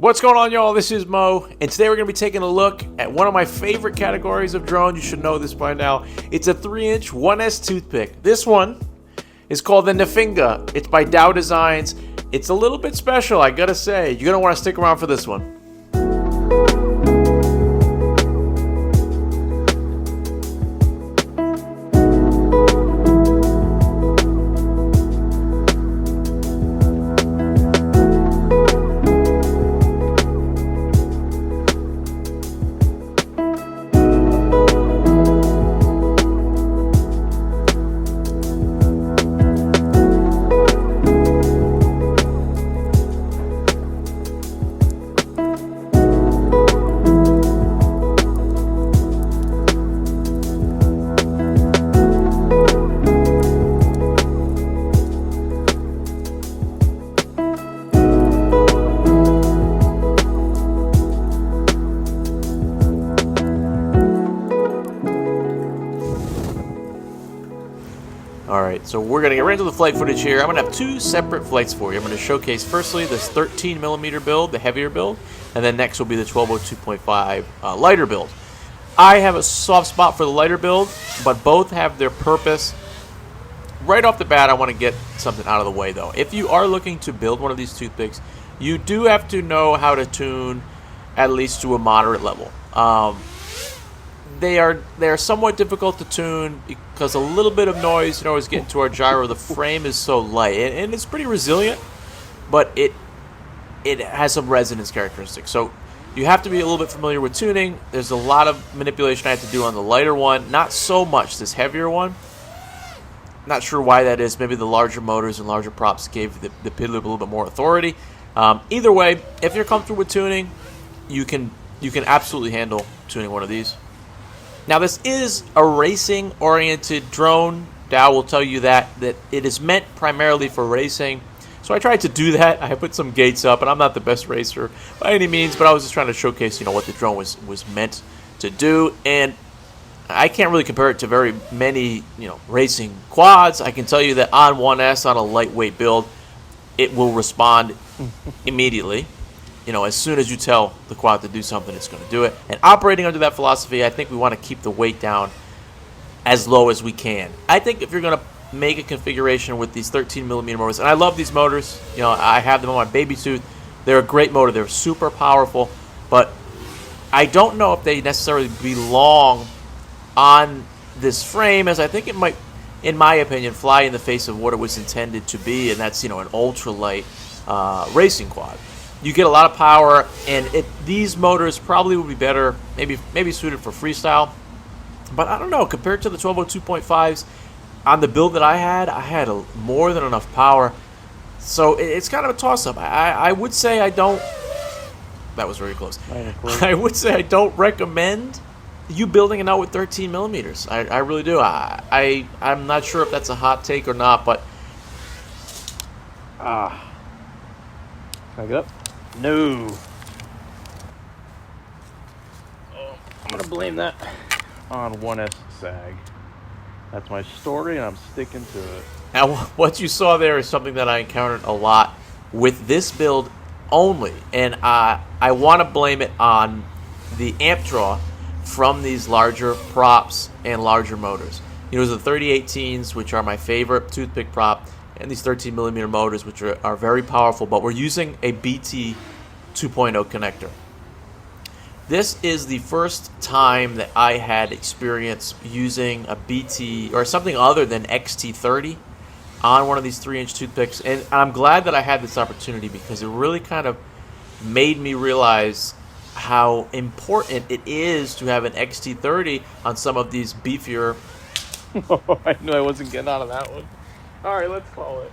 What's going on, y'all? This is Mo, and today we're going to be taking a look at one of my favorite categories of drone. You should know this by now. It's a 3-inch 1S toothpick. This one is called the Nuffinga. It's by Dow Designs. It's a little bit special, I gotta say. You're going to want to stick around for this one. Alright, so we're going to get right into the flight footage here. I'm going to have two separate flights for you. I'm going to showcase firstly this 13mm build, the heavier build, and then next will be the 1202.5 lighter build. I have a soft spot for the lighter build, but both have their purpose. Right off the bat, I want to get something out of the way though. If you are looking to build one of these toothpicks, you do have to know how to tune at least to a moderate level. They are somewhat difficult to tune because a little bit of noise can always get into our gyro. The frame is so light, and it's pretty resilient, but it has some resonance characteristics. So you have to be a little bit familiar with tuning. There's a lot of manipulation I have to do on the lighter one, not so much this heavier one. Not sure why that is. Maybe the larger motors and larger props gave the pid loop a little bit more authority. Either way, if you're comfortable with tuning, you can absolutely handle tuning one of these. Now this is a racing-oriented drone. Dow will tell you that it is meant primarily for racing. So I tried to do that. I put some gates up, and I'm not the best racer by any means, but I was just trying to showcase, what the drone was meant to do. And I can't really compare it to very many, racing quads. I can tell you that on 1S, on a lightweight build, it will respond immediately. As soon as you tell the quad to do something, it's going to do it. And operating under that philosophy, I think we want to keep the weight down as low as we can. I think if you're going to make a configuration with these 13mm motors, and I love these motors, I have them on my baby tooth. They're a great motor. They're super powerful, but I don't know if they necessarily belong on this frame, as I think it might, in my opinion, fly in the face of what it was intended to be, and that's, an ultralight racing quad. You get a lot of power, and these motors probably would be better, maybe suited for freestyle. But I don't know, compared to the 1202.5s, on the build that I had more than enough power. So it's kind of a toss-up. I would say I don't... That was very close. I would say I don't recommend you building it out with 13mm. I really do. I'm not sure if that's a hot take or not, but... Can I get up? No. Oh, I'm going to blame that on 1S sag. That's my story, and I'm sticking to it. Now, what you saw there is something that I encountered a lot with this build only, and I want to blame it on the amp draw from these larger props and larger motors. There's the 3018s, which are my favorite toothpick prop, and these 13mm motors, which are very powerful, but we're using a BT 2.0 connector. This is the first time that I had experience using a BT or something other than XT30 on one of these 3-inch toothpicks, and I'm glad that I had this opportunity because it really kind of made me realize how important it is to have an XT30 on some of these beefier. I knew I wasn't getting out of that one. All right, let's call it.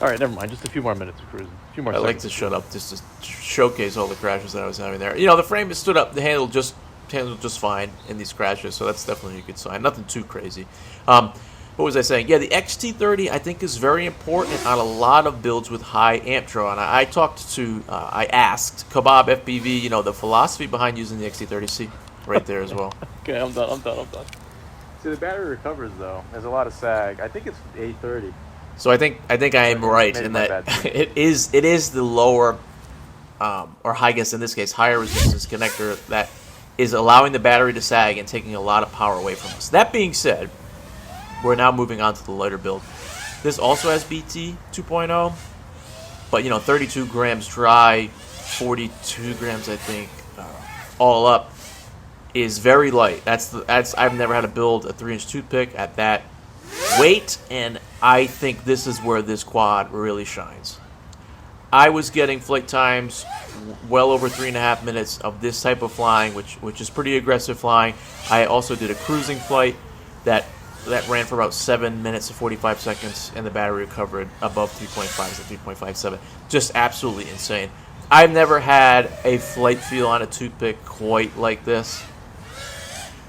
All right, never mind. Just a few more minutes of cruising. A few more seconds. I like to shut up just to showcase all the crashes that I was having there. The frame is stood up. The handled just fine in these crashes, so that's definitely a good sign. Nothing too crazy. What was I saying? Yeah, the XT30 I think is very important on a lot of builds with high amp draw. And I asked Kebab FPV, the philosophy behind using the XT30. See, right there as well. Okay, I'm done. See, the battery recovers though. There's a lot of sag. I think it's 830. So I think I am right in that it is the lower or I guess in this case, higher resistance connector that is allowing the battery to sag and taking a lot of power away from us. That being said, we're now moving on to the lighter build. This also has BT 2.0, but 32 grams dry, 42 grams I think, all up, is very light. I've never had to build a 3-inch toothpick at that weight, and I think this is where this quad really shines. I was getting flight times well over 3.5 minutes of this type of flying, which is pretty aggressive flying. I also did a cruising flight that ran for about 7 minutes and 45 seconds, and the battery recovered above 3.5 to 3.57. Just absolutely insane. I've never had a flight feel on a toothpick quite like this.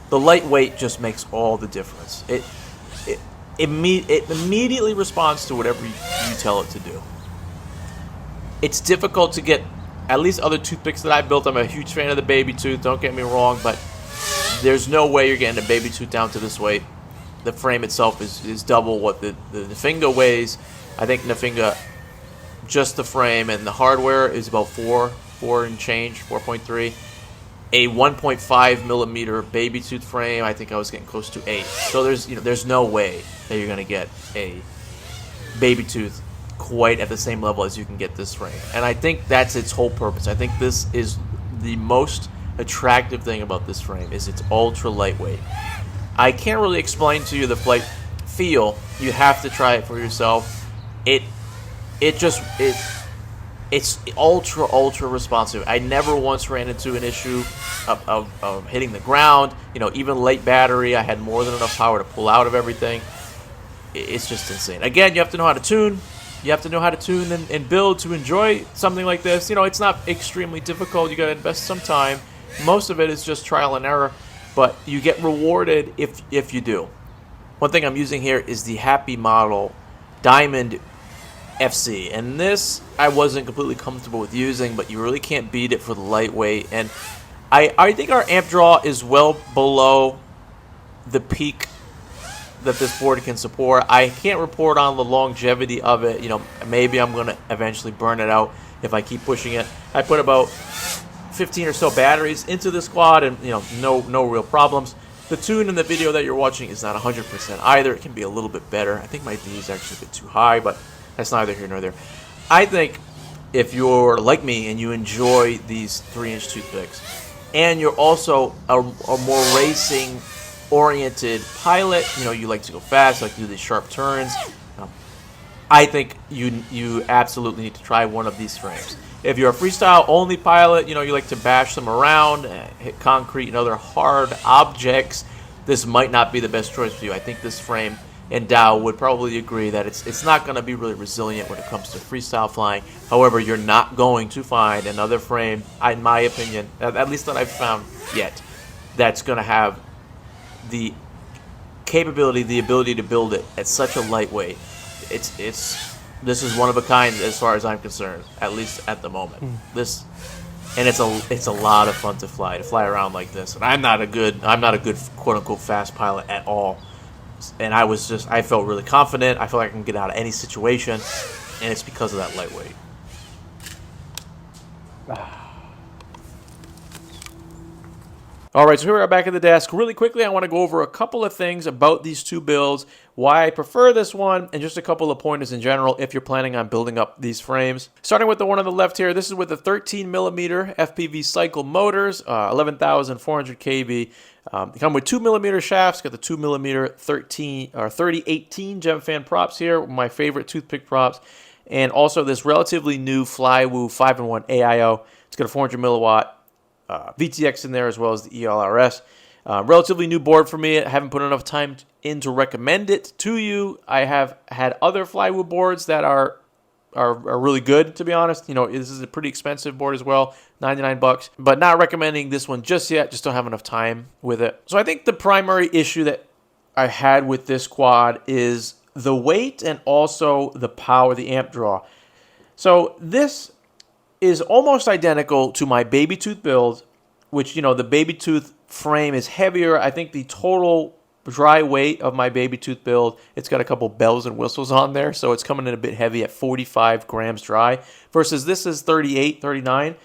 The lightweight just makes all the difference. It immediately responds to whatever you tell it to do. It's difficult to get, at least other toothpicks that I built. I'm a huge fan of the baby tooth, don't get me wrong, but there's no way you're getting a baby tooth down to this weight. The frame itself is double what the Nuffinga weighs. I think Nuffinga, just the frame and the hardware, is about 4 and change, 4.3. A 1.5 millimeter baby tooth frame, I think I was getting close to 8. So there's no way that you're gonna get a baby tooth quite at the same level as you can get this frame. And I think that's its whole purpose. I think this is the most attractive thing about this frame, is it's ultra lightweight. I can't really explain to you the flight feel. You have to try it for yourself. It's ultra responsive. I never once ran into an issue of hitting the ground. Even late battery, I had more than enough power to pull out of everything. It's just insane. Again, you have to know how to tune. You have to know how to tune and build to enjoy something like this. It's not extremely difficult. You got to invest some time. Most of it is just trial and error, but you get rewarded if you do. One thing I'm using here is the Happy Model Diamond FC, and this I wasn't completely comfortable with using, but you really can't beat it for the lightweight. And I think our amp draw is well below the peak that this board can support. I can't report on the longevity of it. Maybe I'm going to eventually burn it out if I keep pushing it. I put about 15 or so batteries into this quad, and no real problems. The tune in the video that you're watching is not 100% either. It can be a little bit better. I think my D is actually a bit too high, but that's neither here nor there. I think if you're like me and you enjoy these 3-inch toothpicks, and you're also a more racing-oriented pilot, you like to go fast, like to do these sharp turns, I think you absolutely need to try one of these frames. If you're a freestyle-only pilot, you like to bash them around, hit concrete and other hard objects, this might not be the best choice for you. I think this frame, and Dow would probably agree that it's not going to be really resilient when it comes to freestyle flying. However, you're not going to find another frame, in my opinion, at least that I've found yet, that's going to have the capability, the ability to build it at such a lightweight. This is one of a kind as far as I'm concerned, at least at the moment. It's a lot of fun to fly around like this. And I'm not a good quote unquote fast pilot at all. And I felt really confident. I feel like I can get out of any situation, and it's because of that lightweight. All right, so here we are back at the desk. Really quickly, I want to go over a couple of things about these two builds, why I prefer this one, and just a couple of pointers in general if you're planning on building up these frames. Starting with the one on the left here, this is with the 13mm FPV cycle motors, 11,400 kV. They come with 2mm shafts, got the 2mm 3018 gem fan props here, my favorite toothpick props, and also this relatively new Flywoo 5-in-1 AIO. It's got a 400 milliwatt VTX in there, as well as the ELRS. Relatively new board for me. I haven't put enough time in to recommend it to you. I have had other Flywoo boards that are really good, to be honest. This is a pretty expensive board as well, $99, but not recommending this one just yet. Just don't have enough time with it. So I think the primary issue that I had with this quad is the weight and also the power, the amp draw. So this is almost identical to my baby tooth build, which, the baby tooth frame is heavier. I think the total dry weight of my baby tooth build. It's got a couple bells and whistles on there, so it's coming in a bit heavy at 45 grams dry versus this is 38, 39.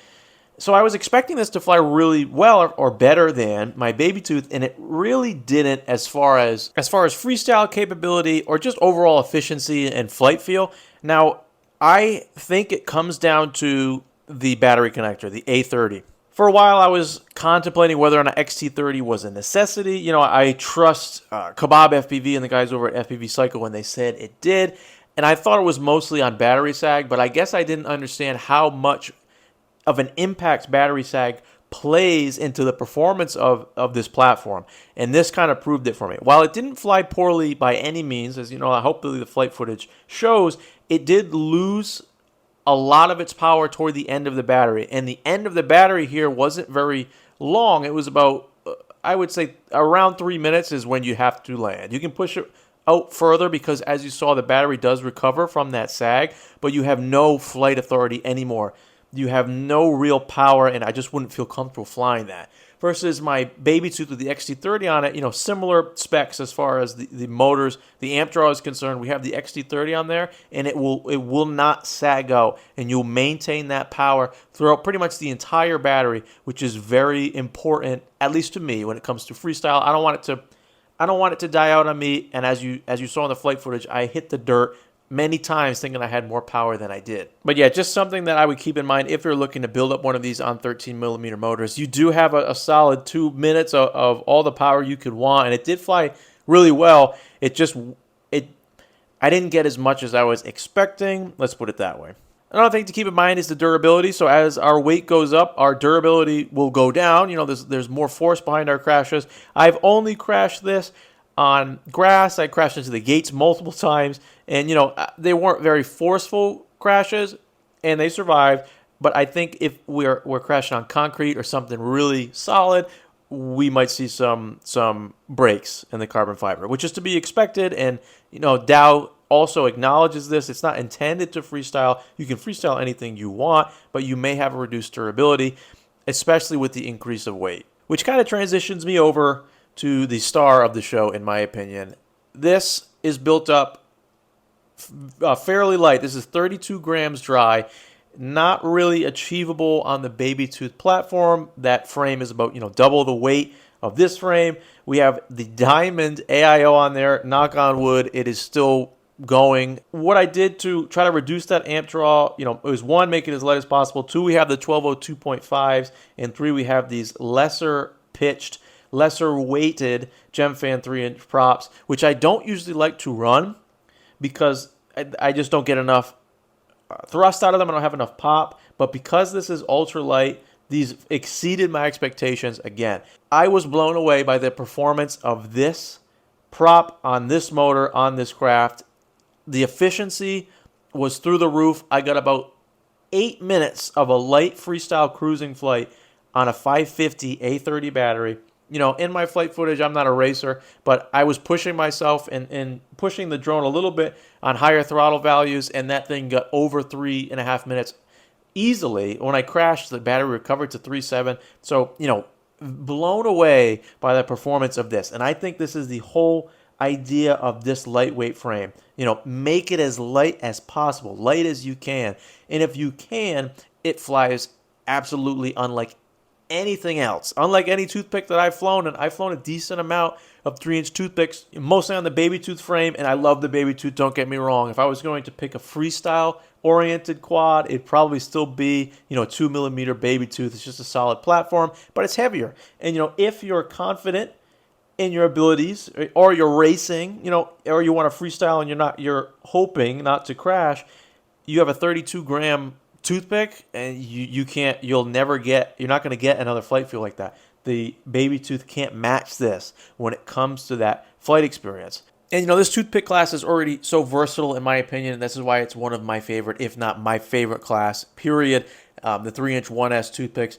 So I was expecting this to fly really well or better than my baby tooth, and it really didn't as far as freestyle capability or just overall efficiency and flight feel. Now, I think it comes down to the battery connector, the A30. For a while, I was contemplating whether or not XT30 was a necessity. You know, I trust Kebab FPV and the guys over at FPV Cycle when they said it did, and I thought it was mostly on battery sag, but I guess I didn't understand how much of an impact battery sag plays into the performance of this platform. And this kind of proved it for me. While it didn't fly poorly by any means, as you know, hopefully the flight footage shows, it did lose a lot of its power toward the end of the battery. And the end of the battery here wasn't very long. It was about, I would say, around 3 minutes is when you have to land. You can push it out further because, as you saw, the battery does recover from that sag, but you have no flight authority anymore. You have no real power, and I just wouldn't feel comfortable flying that. Versus my baby tooth with the XT30 on it, you know, similar specs as far as the motors, the amp draw is concerned. We have the XT30 on there, and it will not sag out, and you'll maintain that power throughout pretty much the entire battery, which is very important, at least to me, when it comes to freestyle. I don't want it to die out on me, and as you saw in the flight footage, I hit the dirt many times thinking I had more power than I did. But yeah, just something that I would keep in mind if you're looking to build up one of these on 13mm motors. You do have a solid 2 minutes of all the power you could want, and it did fly really well. I didn't get as much as I was expecting. Let's put it that way. Another thing to keep in mind is the durability. So as our weight goes up, our durability will go down. You know, there's more force behind our crashes. I've only crashed this on grass. I crashed into the gates multiple times, and you know, they weren't very forceful crashes, and they survived. But I think if we're crashing on concrete or something really solid, we might see some breaks in the carbon fiber, which is to be expected. And you know, Dow also acknowledges this. It's not intended to freestyle. You can freestyle anything you want, but you may have a reduced durability, especially with the increase of weight, which kind of transitions me over to the star of the show, in my opinion. This is built up fairly light. This is 32 grams dry. Not really achievable on the baby tooth platform. That frame is about, you know, double the weight of this frame. We have the diamond AIO on there. Knock on wood, it is still going. What I did to try to reduce that amp draw, you know, it was 1, make it as light as possible. 2, we have the 1202.5s, and 3, we have these lesser pitched, lesser weighted GemFan 3-inch props, which I don't usually like to run because I just don't get enough thrust out of them. I don't have enough pop. But because this is ultralight, these exceeded my expectations again. I was blown away by the performance of this prop on this motor, on this craft. The efficiency was through the roof. I got about 8 minutes of a light freestyle cruising flight on a 550 A30 battery. You know, in my flight footage, I'm not a racer, but I was pushing myself and pushing the drone a little bit on higher throttle values, and that thing got over 3.5 minutes easily. When I crashed, the battery recovered to 3.7. So, you know, blown away by the performance of this. And I think this is the whole idea of this lightweight frame. You know, make it as light as possible, light as you can. And if you can, it flies absolutely unlike anything else. Unlike any toothpick that I've flown, and I've flown a decent amount of 3-inch toothpicks, mostly on the baby tooth frame, and I love the baby tooth, don't get me wrong. If I was going to pick a freestyle oriented quad, it'd probably still be, you know, a 2mm baby tooth. It's just a solid platform, but it's heavier. And you know, if you're confident in your abilities, or you're racing, you know, or you want to freestyle and you're hoping not to crash, you have a 32 gram toothpick, and you're not going to get another flight feel like that. The baby tooth can't match this when it comes to that flight experience. And you know, this toothpick class is already so versatile in my opinion, and this is why it's one of my favorite, if not my favorite class, period. The 3-inch 1S toothpicks,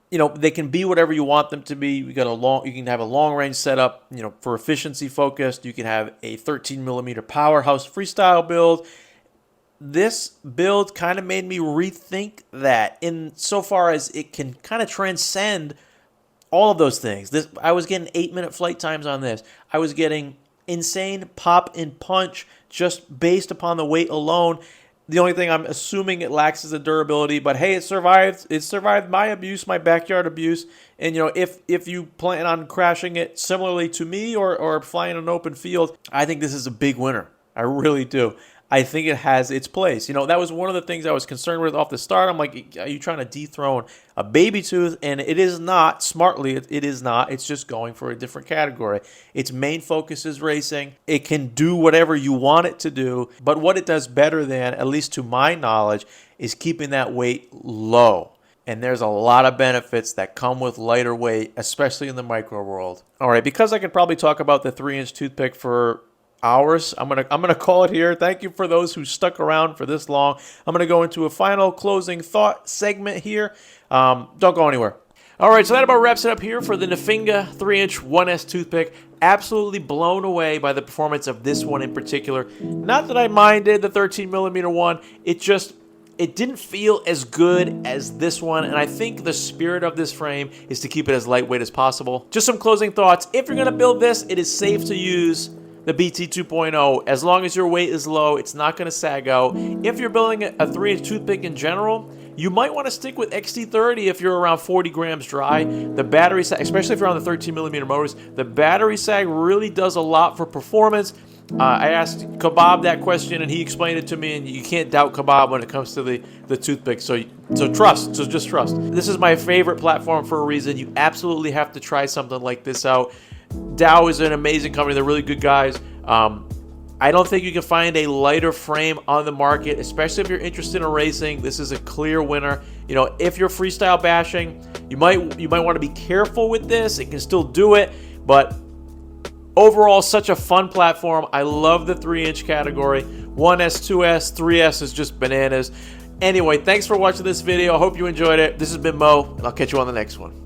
you know, they can be whatever you want them to be. You can have a long range setup, you know, for efficiency focused. You can have a 13mm powerhouse freestyle build. This build kind of made me rethink that, in so far as it can kind of transcend all of those things. I was getting 8-minute flight times on this. I was getting insane pop and punch just based upon the weight alone. The only thing I'm assuming it lacks is the durability, but hey, it survived. It survived my abuse, my backyard abuse. And if you plan on crashing it similarly to me or flying an open field, I think this is a big winner. I really do. I think it has its place. That was one of the things I was concerned with off the start. I'm like, are you trying to dethrone a baby tooth? And it is not, smartly, it is not. It's just going for a different category. Its main focus is racing. It can do whatever you want it to do. But what it does better than, at least to my knowledge, is keeping that weight low. And there's a lot of benefits that come with lighter weight, especially in the micro world. All right, because I could probably talk about the 3-inch toothpick for hours, I'm gonna call it here. Thank you for those who stuck around for this long. I'm gonna go into a final closing thought segment here. Don't go anywhere. All right, so that about wraps it up here for the Nuffinga 3-inch 1S toothpick. Absolutely blown away by the performance of this one in particular. Not that I minded the 13mm one. It didn't feel as good as this one, and I think the spirit of this frame is to keep it as lightweight as possible. Just some closing thoughts. If you're gonna build this, it is safe to use the BT 2.0. As long as your weight is low, it's not going to sag out. If you're building a 3-inch toothpick in general, you might want to stick with XT30 if you're around 40 grams dry. The battery sag, especially if you're on the 13mm motors, the battery sag really does a lot for performance. I asked Kebab that question, and he explained it to me, and you can't doubt Kebab when it comes to the toothpick. So just trust. This is my favorite platform for a reason. You absolutely have to try something like this out. Dow is an amazing company. They're really good guys. I don't think you can find a lighter frame on the market, especially if you're interested in racing. This is a clear winner. If you're freestyle bashing, you might want to be careful with this. It can still do it, but overall, such a fun platform. I love the 3-inch category. 1S, 2S, 3S is just bananas. Anyway, thanks for watching this video. I hope you enjoyed it. This has been Mo, and I'll catch you on the next one.